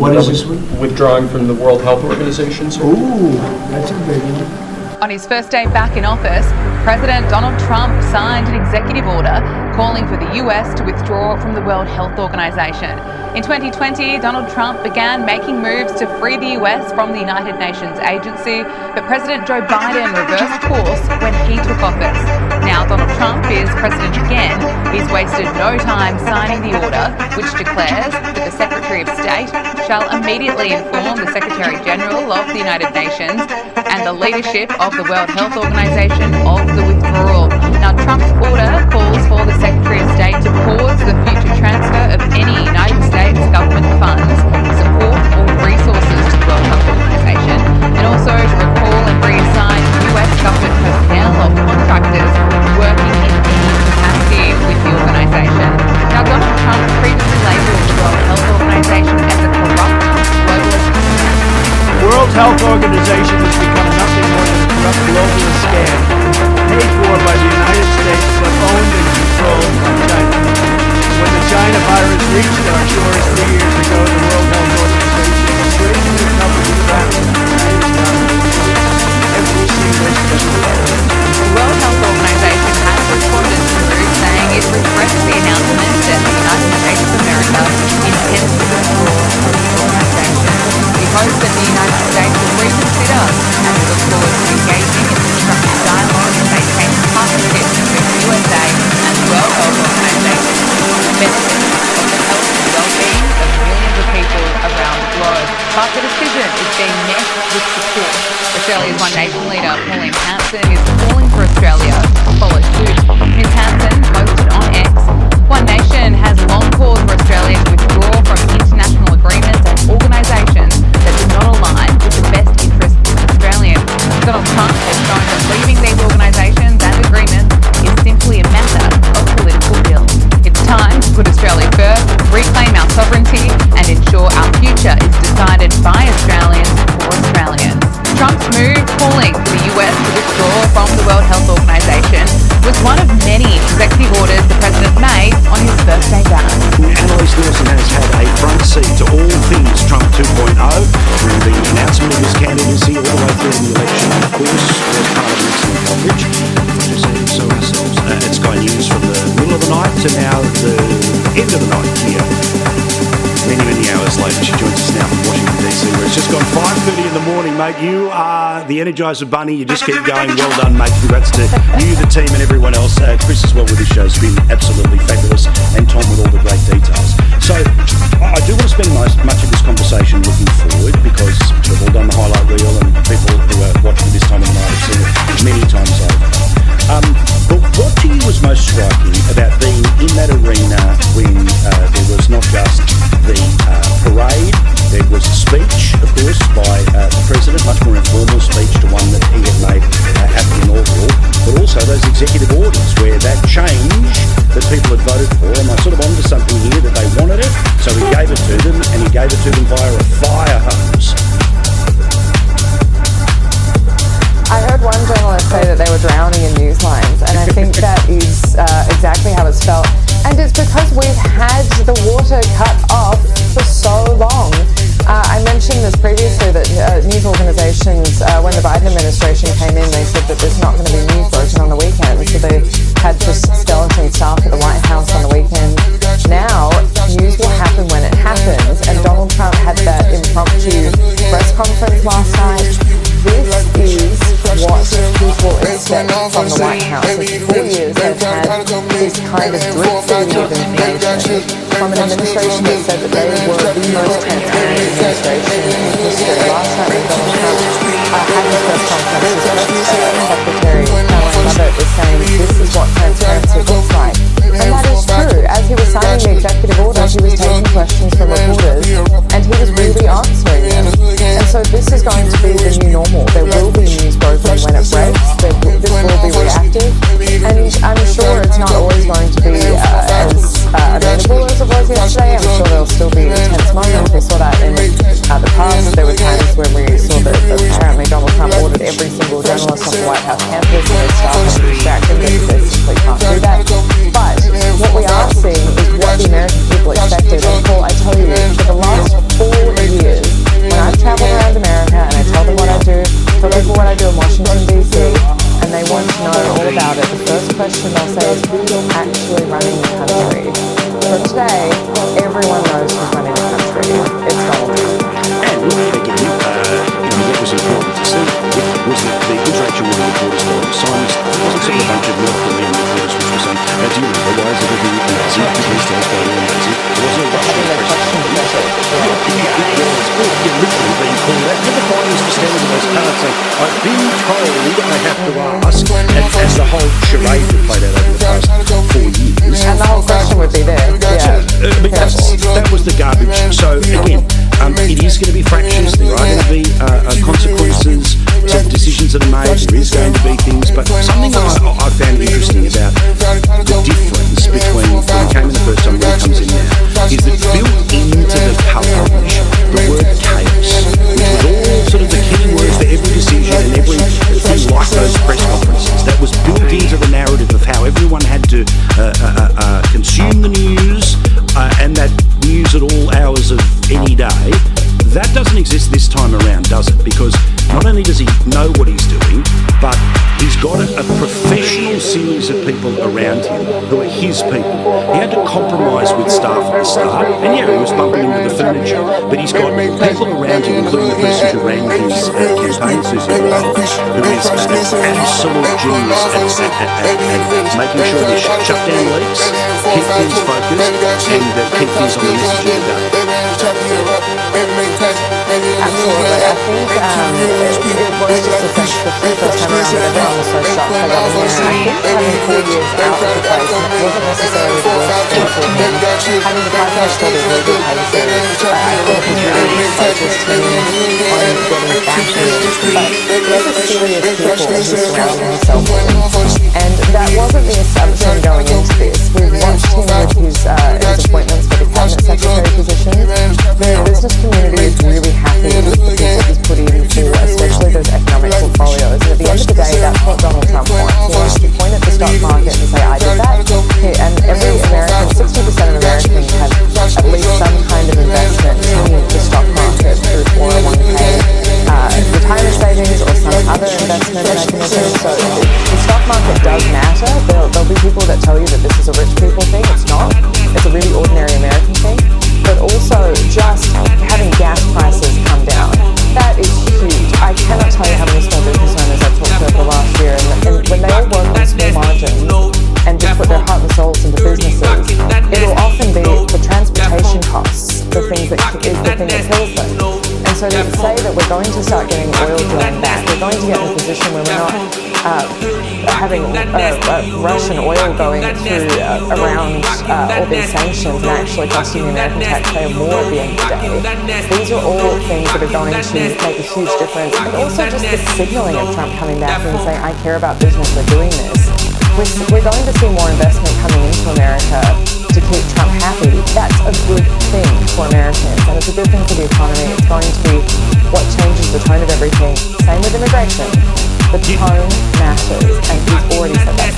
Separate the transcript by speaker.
Speaker 1: What is this one?
Speaker 2: Withdrawing from the World Health Organization.
Speaker 1: Ooh, that's a big one.
Speaker 3: On his first day back in office, President Donald Trump signed an executive order calling for the US to withdraw from the World Health Organization. In 2020, Donald Trump began making moves to free the US from the United Nations agency, but President Joe Biden reversed course when he took office. Now Donald Trump is president again. He's wasted no time signing the order, which declares that the Secretary of State shall immediately inform the Secretary General of the United Nations and the leadership of the World Health Organization of the withdrawal. Now Trump's order calls for the Secretary of State to pause the future transfer of any United States government funds, support or resources to the World Health Organization, and also to recall and reassign US government personnel or contractors working in any capacity with the organisation. Now Donald Trump previously labelled the World Health Organization as a corrupt globalist scam.
Speaker 4: The World Health Organization has become nothing more than a corrupt globalist scam, paid for by the United States but owned and controlled by China. When the China virus reached our shores 3 years ago, the World Health Organization straightened the company around every single step of the way.
Speaker 3: The World Health Organization has responded to the move, saying it regrets the announcement that the United States of America intends to withdraw from the organization. We hope that the United States will reconsider and we look forward to engaging in constructive dialogue and maintaining partnerships between the USA and the World Health Organization for the benefit of the health and well-being of millions of people around the globe. But the decision is being met with support. Australia's One Nation leader, Pauline Hanson, is calling for Australia to follow suit. Ms Hanson posted on X, One Nation has long called for Australia to withdraw from international agreements and organisations that do not align with the best interests of Australians. Donald Trump has shown that leaving these organisations and agreements is simply a matter of political will. It's time to put Australia first, reclaim our sovereignty and ensure our future is decided by Australians for Australians. Trump's move calling for the US to withdraw from the World Health Organization was one of many executive orders the president made on his first day back.
Speaker 5: Annalise Nielsen has had a front seat to all things Trump 2.0, from the announcement of his candidacy all the way through the election, and of course, as part of excellent coverage, just saying so ourselves, at Sky News from the middle of the night to now the end of the night here. Many hours later, she joins us now from Washington DC, where it's just gone 5:30 in the morning, mate. You are the Energizer Bunny. You just keep going. Well done, mate. Congrats to you, the team, and everyone else. Chris as well with this show has been absolutely fabulous, and Tom with all the great details. So I do want to spend much of this conversation looking forward, because we've all done the highlight reel, and people who are watching this time of the night have seen it many times over. But what to you was most striking about being in that arena when there was not just the parade, there was a speech, of course, by the President, much more informal speech to one that he had made at the inaugural, but also those executive orders where that change that people had voted for, and I sort of onto something here that they wanted it, so he gave it to them, and he gave it to them via a fire hose.
Speaker 6: I heard one journalist say that they were drowning in news lines, and I think that is exactly how it's felt. And it's because we've had the water cut off for so long. I mentioned this previously, that news organisations, when the Biden administration came in, they said that there's not going to be news broken on the weekend, so they had just skeleton staff at the White House on the weekend. Now, news will happen when it happens, and Donald Trump had that impromptu press conference last night. This is what people expect from the White House. For 4 years they've had this kind of drip feed of information from an administration that said that they were the most transparent administration in history. Last night when Donald Trump had his press conference, his Secretary Caroline Leavitt was saying this is what transparency looks like. And that is true. As he was signing the executive order, he was taking questions from reporters, and he was really answering them. And so this is going to be the new normal. There will be news broken when it breaks. This will be reactive. And I'm sure it's not always going to be as amenable as it was yesterday. I'm sure there'll still be intense
Speaker 5: you're literally being called out. You ever find Mr. standing with those cards saying, I've been told I have to ask, as the whole charade that played out over the past 4 years.
Speaker 6: And the whole question would be there. Yeah.
Speaker 5: I mean, that was the garbage. So again, it is going to be fractious. There are going to be consequences to decisions that are made. There is going to be things, but something I found interesting about the difference between when it came in the first time and when it comes in now is that built into the coverage, the word chaos, which was all sort of the key words for every decision and every thing like those press conferences. That was built into the narrative of how everyone had to consume the news and that news at all hours of any day. That doesn't exist this time around, does it? Because not only does he know what he's doing, but he's got a professional series of people around him who are his people. He had to compromise with staff at the start, and yeah, he was bumping into the furniture, but he's got people around him, including the person who ran his campaign, Susie Rowe, who is an absolute genius at making sure they shut down leaks, keep things focused, and keep things on the messaging of the day.
Speaker 6: Absolutely. I think it was just the first time around that everyone was so shocked by that. And I think having 4 years out of the place, and it wasn't necessarily the worst thing for him, having the fact that still be really good cases, I think has really focused him on getting back in. But there's a series of people that he's surrounding himself with. And that wasn't the assumption going into this. We've watched him with his appointments for the cabinet secretary position. The business community is really happy with the people he's put in for, especially those economic portfolios. And at the end of the day, that's what Donald Trump wants. He wants to point at the stock market and say, I did that. And every American, 60% of Americans have at least some kind of investment in the stock market through 401k, retirement savings, or some other investment mechanism. So the stock market does matter. There'll be people that tell you that this is a rich people thing. It's not. It's a really ordinary American thing. But also just having gas prices come down. That is huge. I cannot tell you how many small business owners I've talked to over the last year, and when they all work on small margins and just put their heart and souls into businesses, it'll often be the transportation costs, the thing that kills them. And so to say that we're going to start getting oil drilling back, we're going to get in a position where we're not having Russian oil going through around all these sanctions and actually costing the American taxpayer more at the end of the day. These are all things that are going to make a huge difference. And also just the signaling of Trump coming back and saying, I care about business, we're doing this. We're going to see more investment coming into America to keep Trump happy. That's a good thing for Americans, and it's a good thing for the economy. It's going to be what changes the tone of everything. Same with immigration. The tone matters, and he's already said that.